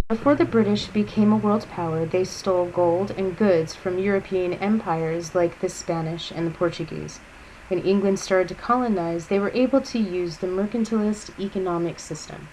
Before the British became a world power, they stole gold and goods from European empires like the Spanish and the Portuguese. When England started to colonize, they were able to use the mercantilist economic system.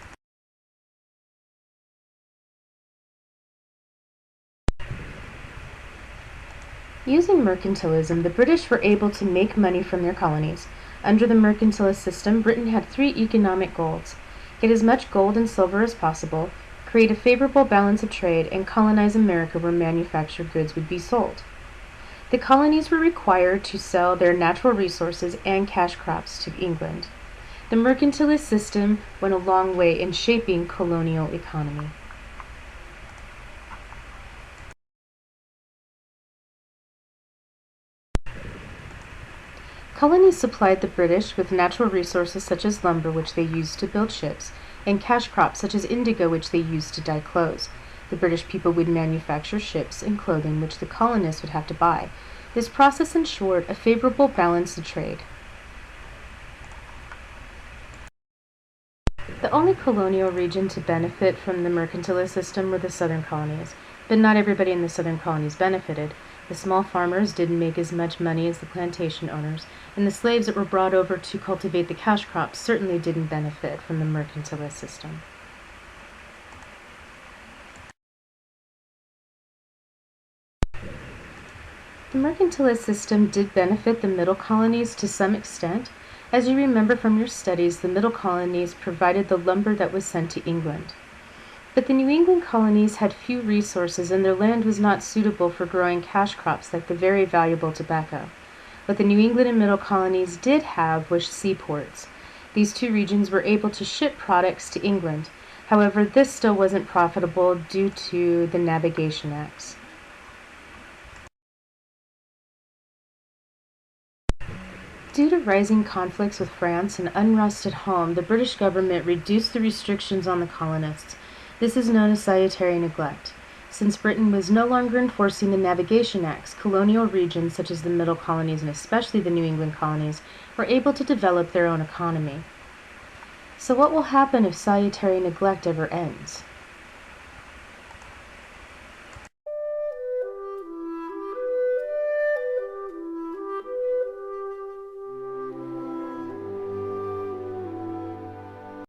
Using mercantilism, the British were able to make money from their colonies. Under the mercantilist system, Britain had three economic goals: get as much gold and silver as possible, create a favorable balance of trade, and colonize America where manufactured goods would be sold. The colonies were required to sell their natural resources and cash crops to England. The mercantilist system went a long way in shaping colonial economy. Colonies supplied the British with natural resources such as lumber, which they used to build ships, and cash crops such as indigo, which they used to dye clothes. The British people would manufacture ships and clothing, which the colonists would have to buy. This process ensured a favorable balance of trade. The only colonial region to benefit from the mercantilist system were the southern colonies, but not everybody in the southern colonies benefited. The small farmers didn't make as much money as the plantation owners, and the slaves that were brought over to cultivate the cash crops certainly didn't benefit from the mercantilist system. The mercantilist system did benefit the middle colonies to some extent. As you remember from your studies, the middle colonies provided the lumber that was sent to England. But the New England colonies had few resources, and their land was not suitable for growing cash crops like the very valuable tobacco. What the New England and middle colonies did have was seaports. These two regions were able to ship products to England. However, this still wasn't profitable due to the Navigation Acts. Due to rising conflicts with France and unrest at home, the British government reduced the restrictions on the colonists. This is known as salutary neglect. Since Britain was no longer enforcing the Navigation Acts, colonial regions such as the middle colonies and especially the New England colonies were able to develop their own economy. So what will happen if salutary neglect ever ends?